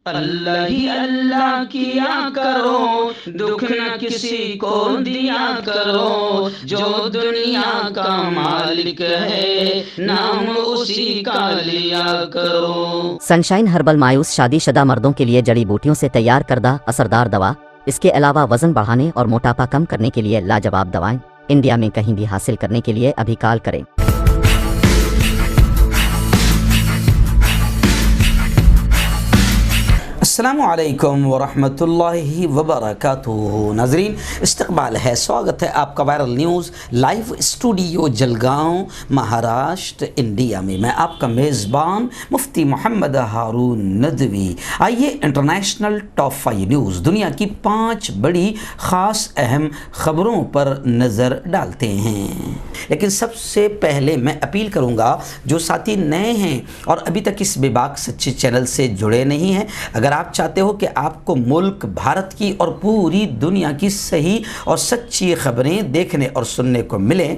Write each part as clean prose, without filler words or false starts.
अल्लाह ही अल्लाह किया करो, दुख न किसी को दिया करो, जो दुनिया का मालिक है नाम उसी का लिया करो। सनशाइन हर्बल मायूस शादीशुदा मर्दों के लिए जड़ी बूटियों से तैयार करदा असरदार दवा। इसके अलावा वजन बढ़ाने और मोटापा कम करने के लिए लाजवाब दवाएं इंडिया में कहीं भी हासिल करने के लिए अभी कॉल करें। अस्सलामुअलैकुम वरहमतुल्लाहि वबरकातुहू। नाज़रीन, इस्तक़बाल है, स्वागत है आपका viral news live studio Jalgaon, Maharashtra, India में। मैं आपका मेज़बान मुफ्ती मोहम्मद हारून नदवी। आइए इंटरनेशनल टॉप 5 न्यूज़, दुनिया की 5 बड़ी ख़ास अहम ख़बरों पर नज़र डालते हैं। लेकिन सबसे पहले मैं अपील करूँगा, जो साथी नए हैं और अभी तक इस बेबाक सच्चे चैनल से जुड़े नहीं हैं, अगर आप चाहते हो कि आपको मुल्क, भारत की और पूरी दुनिया की सही और सच्ची खबरें देखने और सुनने को मिलें,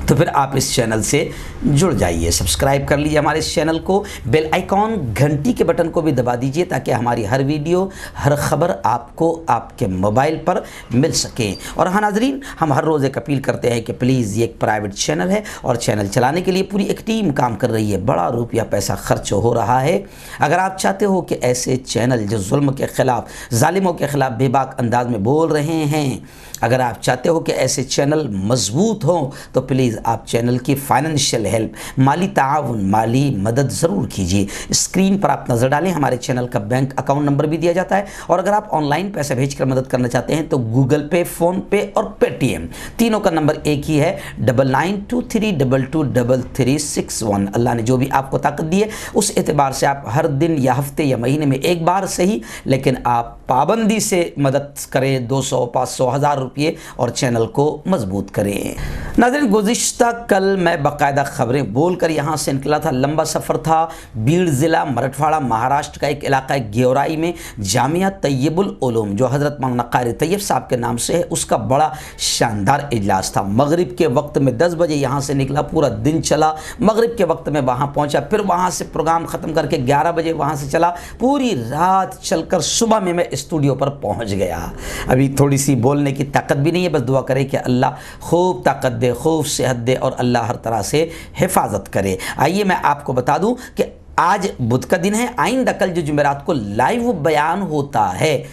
तो फिर आप इस चैनल से जुड़ जाइए। सब्सक्राइब कर लीजिए हमारे इस चैनल को, बेल आइकॉन घंटी के बटन को भी दबा दीजिए ताकि हमारी हर वीडियो, हर खबर आपको आपके मोबाइल पर मिल सके। और हाँ नाज़रीन, हम हर रोज़ एक अपील करते हैं कि प्लीज़, ये एक प्राइवेट चैनल है और चैनल चलाने के लिए पूरी एक टीम काम कर रही है, बड़ा रुपया पैसा खर्च हो रहा है। अगर आप चाहते हो कि ऐसे चैनल जो जुल्म के ख़िलाफ़, जालिमों के ख़िलाफ़ बेबाक अंदाज में बोल रहे हैं, अगर आप चाहते हो कि ऐसे चैनल मजबूत हों, तो प्लीज़ आप चैनल की फाइनेंशियल हेल्प, माली ताउन, माली मदद ज़रूर कीजिए। स्क्रीन पर आप नज़र डालें, हमारे चैनल का बैंक अकाउंट नंबर भी दिया जाता है। और अगर आप ऑनलाइन पैसे भेजकर मदद करना चाहते हैं तो गूगल पे, फ़ोन पे और पेटीएम, तीनों का नंबर एक ही है, 9923223361। अल्लाह ने जो भी आपको ताकत दी है, उस एतबार से आप हर दिन या हफ्ते या महीने में एक बार सही, लेकिन आप पाबंदी से मदद करें, 200, 500, 1000 रुपये, और चैनल को मजबूत करें। नाज़रीन, गुज़िश्ता कल मैं बाकायदा खबरें बोलकर यहाँ से निकला था। लंबा सफ़र था। बीड़ ज़िला, मराठवाड़ा, महाराष्ट्र का एक इलाका है गेवराई में जामिया तैयबुल उलूम, जो हज़रत मौलाना क़ारी तैयब साहब के नाम से है, उसका बड़ा शानदार इजलास था। मगरिब के वक्त में 10 बजे यहाँ से निकला, पूरा दिन चला। मगरिब के वक्त में वहाँ पहुँचा, फिर वहाँ से प्रोग्राम ख़त्म करके 11 बजे वहाँ से चला, पूरी रात चलकर सुबह में मैं स्टूडियो पर पहुँच गया। अभी थोड़ी सी बोलने की ताकत भी नहीं है, बस दुआ करें कि अल्लाह खूब ताकत दे, खूब सेहत दे और अल्लाह हर तरह से हिफाजत करे। आइए मैं आपको बता दूं कि आज बुध का दिन है। आइंदा कल जो जुमेरात को लाइव बयान होता है,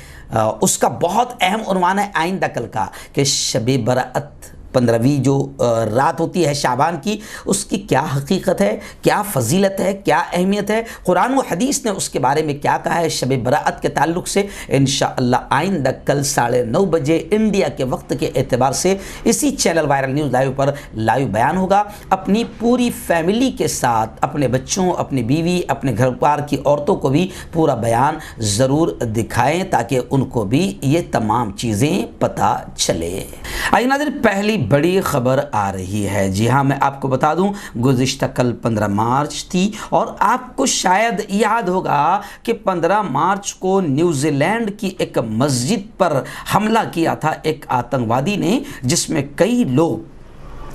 उसका बहुत अहम उन्वान है आइंदा कल का, कि शब बराअत 15वीं जो रात होती है शाबान की, उसकी क्या हकीकत है, क्या फ़जीलत है, क्या अहमियत है, कुरान व हदीस ने उसके बारे में क्या कहा है शब बराअत के ताल्लुक़ से। इंशाअल्लाह आइंदा कल 9:30 बजे इंडिया के वक्त के एतबार से इसी चैनल वायरल न्यूज़ लाइव पर लाइव बयान होगा। अपनी पूरी फैमिली के साथ, अपने बच्चों, अपनी बीवी, अपने घर बार की औरतों को भी पूरा बयान ज़रूर दिखाएँ ताकि उनको भी ये तमाम चीज़ें पता चले। आइए नाज़रीन, पहली बड़ी खबर आ रही है। जी हाँ, मैं आपको बता दूं, गुज़िश्ता कल 15 मार्च थी और आपको शायद याद होगा कि 15 मार्च को न्यूजीलैंड की एक मस्जिद पर हमला किया था एक आतंकवादी ने, जिसमें कई लोग,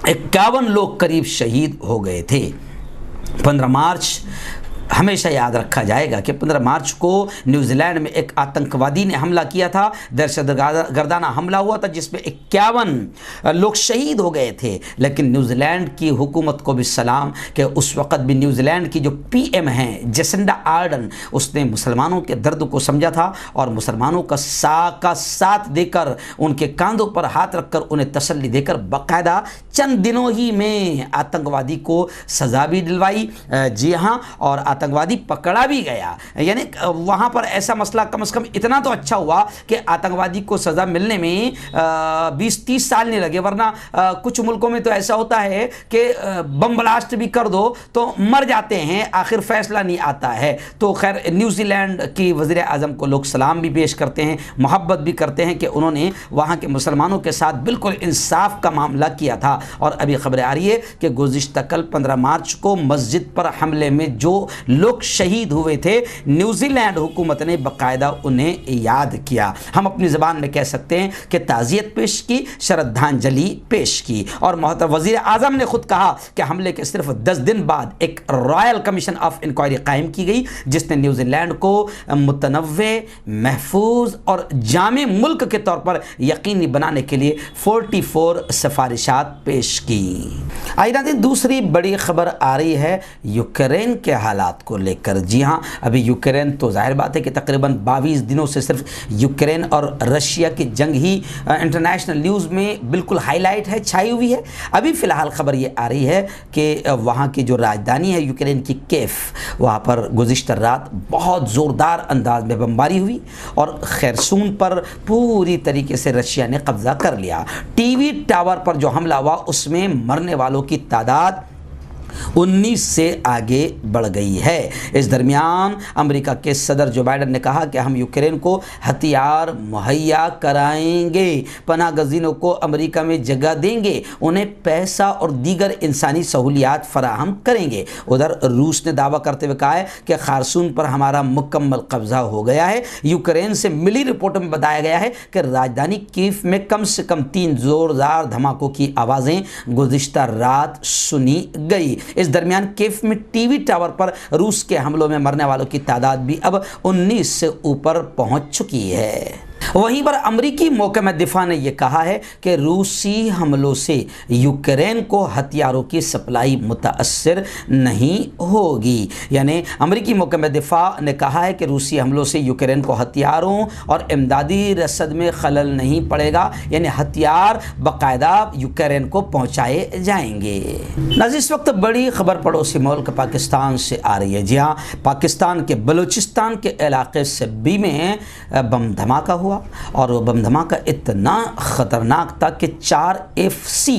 51 लोग करीब शहीद हो गए थे। 15 मार्च हमेशा याद रखा जाएगा कि 15 मार्च को न्यूजीलैंड में एक आतंकवादी ने हमला किया था, दहशतगर्दाना हमला हुआ था, जिसमें 51 लोग शहीद हो गए थे। लेकिन न्यूजीलैंड की हुकूमत को भी सलाम कि उस वक़्त भी न्यूजीलैंड की जो पीएम हैं जेसिंडा आर्डन, उसने मुसलमानों के दर्द को समझा था और मुसलमानों का साथ देकर, उनके कांधों पर हाथ रखकर, उन्हें तसल्ली देकर बाकायदा चंद दिनों ही में आतंकवादी को सज़ा भी दिलवाई। जी हाँ, और आतंकवादी पकड़ा भी गया। यानी वहाँ पर ऐसा मसला कम से कम इतना तो अच्छा हुआ कि आतंकवादी को सज़ा मिलने में 20-30 साल नहीं लगे, वरना कुछ मुल्कों में तो ऐसा होता है कि बम ब्लास्ट भी कर दो तो मर जाते हैं, आखिर फैसला नहीं आता है। तो खैर, न्यूजीलैंड की वज़ीर आज़म को लोग सलाम भी पेश करते हैं, मोहब्बत भी करते हैं कि उन्होंने वहाँ के मुसलमानों के साथ बिल्कुल इंसाफ का मामला किया था। और अभी खबरें आ रही है कि गुज़िश्ता कल 15 मार्च को मस्जिद पर हमले में जो लोग शहीद हुए थे, न्यूजीलैंड हुकूमत ने बाकायदा उन्हें याद किया। हम अपनी ज़बान में कह सकते हैं कि ताज़ियत पेश की, श्रद्धांजलि पेश की। और मोहतरम वज़ीर आज़म ने खुद कहा कि हमले के सिर्फ 10 दिन बाद एक रॉयल कमीशन ऑफ इंक्वायरी कायम की गई, जिसने न्यूजीलैंड को मुतनव्वे, महफूज और जामे मुल्क के तौर पर यकीनी बनाने के लिए 44 सिफारिशात पेश की। आइए दूसरी बड़ी खबर आ रही है यूक्रेन के हालात को लेकर। जी हाँ, अभी यूक्रेन तो जाहिर बात है कि तकरीबन 22 दिनों से सिर्फ यूक्रेन और रशिया की जंग ही इंटरनेशनल न्यूज़ में बिल्कुल हाईलाइट है, छाई हुई है। अभी फ़िलहाल खबर ये आ रही है कि वहाँ की जो राजधानी है यूक्रेन की केफ, वहाँ पर गुज़िश्ता रात बहुत ज़ोरदार अंदाज में बमबारी हुई और खैरसून पर पूरी तरीके से रशिया ने कब्ज़ा कर लिया। टीवी टावर पर जो हमला हुआ उसमें मरने वालों की तादाद 19 से आगे बढ़ गई है। इस दरमियान अमेरिका के सदर जो बाइडन ने कहा कि हम यूक्रेन को हथियार मुहैया कराएंगे, पनाह गज़ीनों को अमेरिका में जगह देंगे, उन्हें पैसा और दीगर इंसानी सहूलियात फराहम करेंगे। उधर रूस ने दावा करते हुए कहा है कि खारसून पर हमारा मुकम्मल कब्जा हो गया है। यूक्रेन से मिली रिपोर्ट में बताया गया है कि राजधानी कीव में कम से कम 3 ज़ोरदार धमाकों की आवाज़ें गुज़िश्ता रात सुनी गई। इस दरमियान कीव में टीवी टावर पर रूस के हमलों में मरने वालों की तादाद भी अब 19 से ऊपर पहुंच चुकी है। वहीं पर अमरीकी महकमा दिफा ने यह कहा है कि रूसी हमलों से यूक्रेन को हथियारों की सप्लाई मुतासर नहीं होगी। यानी अमरीकी महकमा दिफा ने कहा है कि रूसी हमलों से यूक्रेन को हथियारों और इमदादी रसद में खलल नहीं पड़ेगा, यानी हथियार बाकायदा यूक्रेन को पहुंचाए जाएंगे। नाज़रीन, इस वक्त बड़ी खबर पड़ोसी मुल्क पाकिस्तान से आ रही है। जी हाँ, पाकिस्तान के बलूचिस्तान के इलाके सिब्बी में बम धमाका हुआ और वो बम धमाका इतना ख़तरनाक था कि 4 FC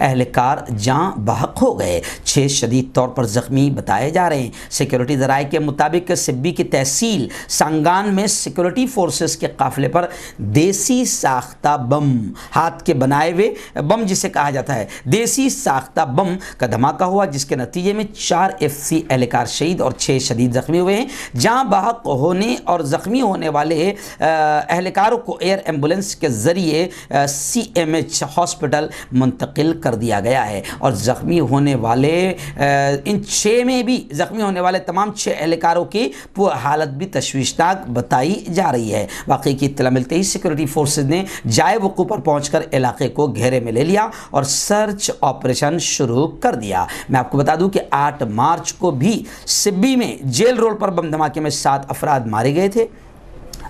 एहलकार जाँ बहक हो गए, 6 शदीद तौर पर ज़ख्मी बताए जा रहे हैं। सिक्योरिटी ज़राए के मुताबिक सिब्बी की तहसील सांगान में सिक्योरिटी फोर्सेस के काफ़िले पर देसी साख्ता बम, हाथ के बनाए हुए बम जिसे कहा जाता है, देसी साख्ता बम का धमाका हुआ, जिसके नतीजे में 4 FC एहलकार शहीद और 6 शदीद ज़ख्मी हुए हैं। जाँ बहक होने और ज़ख्मी होने वाले एहलकारों को एयर एम्बुलेंस के ज़रिए CMH हॉस्पिटल मुंतकिल कर दिया गया है और ज़ख्मी होने वाले इन 6 में भी ज़ख्मी होने वाले तमाम 6 एहलकारों की हालत भी तशवीशनाक बताई जा रही है। वाक़ई की इत्तला मिलते ही सिक्योरिटी फोर्सेज ने जाए वक़ूफ़ पर पहुंचकर इलाके को घेरे में ले लिया और सर्च ऑपरेशन शुरू कर दिया। मैं आपको बता दूं कि 8 मार्च को भी सिब्बी में जेल रोड पर बम धमाके में 7 अफराद मारे गए थे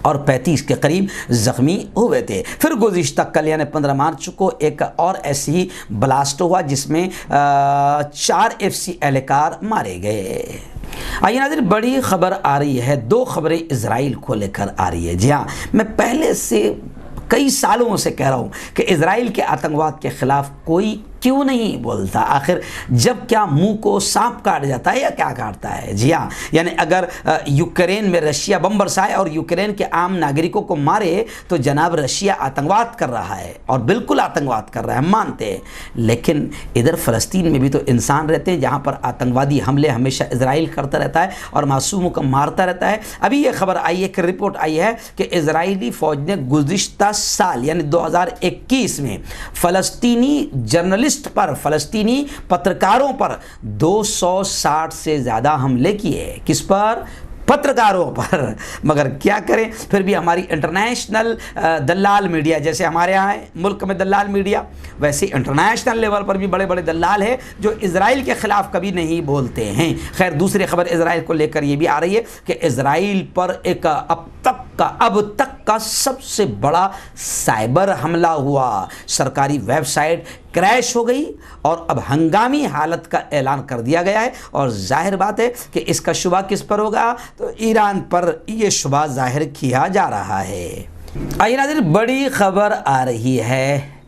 और 35 के करीब ज़ख्मी हुए थे। फिर गुज़िश्ता कल यानी 15 मार्च को एक और ऐसी ही ब्लास्ट हुआ जिसमें 4 FC एहलकार मारे गए। आइए नाज़रीन, बड़ी खबर आ रही है, 2 खबरें इजराइल को लेकर आ रही है। जी हाँ, मैं पहले से कई सालों से कह रहा हूँ कि इजराइल के आतंकवाद के ख़िलाफ़ कोई क्यों नहीं बोलता। आखिर जब क्या मुंह को सांप काट जाता है या क्या काटता है। जी हाँ, यानी अगर यूक्रेन में रशिया बम बरसाए और यूक्रेन के आम नागरिकों को मारे तो जनाब रशिया आतंकवाद कर रहा है और बिल्कुल आतंकवाद कर रहा है, हम मानते हैं। लेकिन इधर फ़लस्तीन में भी तो इंसान रहते हैं जहाँ पर आतंकवादी हमले हमेशा इजराइल करता रहता है और मासूमों को मारता रहता है। अभी ये खबर आई है, एक रिपोर्ट आई है कि इजरायली फ़ौज ने गुज़िश्ता साल यानी 2021 में फ़लस्तीनी जर्नलिस्ट पर, फ़लस्तीनी पत्रकारों पर 260 से ज़्यादा हमले किए। किस पर? पत्रकारों पर। मगर क्या करें, फिर भी हमारी इंटरनेशनल दलाल मीडिया, जैसे हमारे यहाँ है मुल्क में दलाल मीडिया, वैसे इंटरनेशनल लेवल पर भी बड़े बड़े दलाल हैं जो इजराइल के ख़िलाफ़ कभी नहीं बोलते हैं। खैर, दूसरी खबर इजराइल को लेकर ये भी आ रही है कि इजराइल पर एक अब तक का सबसे बड़ा साइबर हमला हुआ। सरकारी वेबसाइट क्रैश हो गई और अब हंगामी हालत का ऐलान कर दिया गया है और जाहिर बात है कि इसका शुबा किस पर होगा, तो ईरान पर यह शुबा जाहिर किया जा रहा है। आइए नाज़रीन, बड़ी खबर आ रही है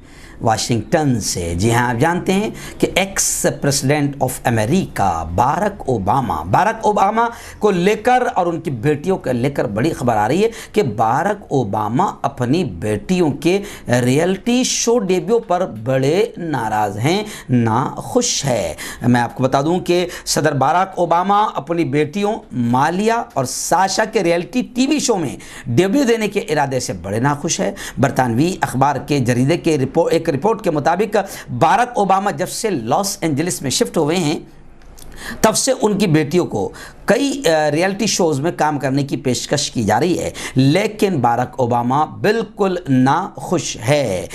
वाशिंगटन से। जी हाँ, आप जानते हैं कि ex president of America Barak Obama को लेकर और उनकी बेटियों को लेकर बड़ी खबर आ रही है कि बारक ओबामा अपनी बेटियों के रियलिटी शो डेब्यू पर बड़े नाराज़ हैं, नाखुश है। मैं आपको बता दूं कि सदर बारक ओबामा अपनी बेटियों मालिया और साशा के रियलिटी टीवी शो में डेब्यू देने के इरादे से बड़े नाखुश है। बरतानवी अखबार के जरीदे के एक रिपोर्ट के मुताबिक बारक ओबामा जब से लॉस एंजलिस में शिफ्ट हुए हैं तब से उनकी बेटियों को कई रियलिटी शोज़ में काम करने की पेशकश की जा रही है, लेकिन बारक ओबामा बिल्कुल नाखुश है।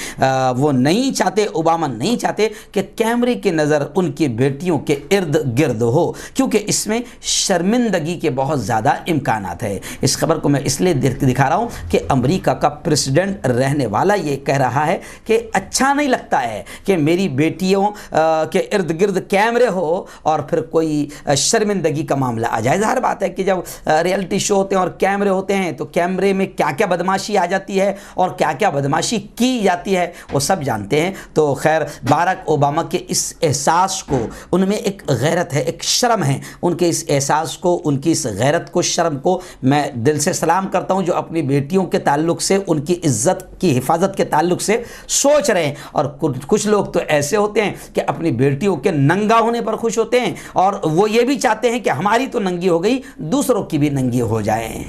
ओबामा नहीं चाहते कि कैमरे की नज़र उनकी बेटियों के इर्द गिर्द हो, क्योंकि इसमें शर्मिंदगी के बहुत ज़्यादा इम्कानात है। इस खबर को मैं इसलिए दिखा रहा हूँ कि अमेरिका का प्रेसिडेंट रहने वाला ये कह रहा है कि अच्छा नहीं लगता है कि मेरी बेटियों के इर्द गिर्द कैमरे हो और फिर कोई शर्मिंदगी का मामला आ जाए। ज़ाहिर बात है कि जब रियलिटी शो होते हैं और कैमरे होते हैं तो कैमरे में क्या क्या बदमाशी आ जाती है और क्या क्या बदमाशी की जाती है वो सब जानते हैं। तो खैर, बारक ओबामा के इस एहसास को, उनमें एक गैरत है, एक शर्म है, उनके इस एहसास को, उनकी इस गैरत को, शर्म को मैं दिल से सलाम करता हूं, जो अपनी बेटियों के ताल्लुक से, उनकी इज्जत की हिफाजत के ताल्लुक से सोच रहे हैं। और कुछ लोग तो ऐसे होते हैं कि अपनी बेटियों के नंगा होने पर खुश होते हैं और वो ये भी चाहते हैं कि हमारी तो नंगी हो गई, दूसरों की भी नंगी हो जाए।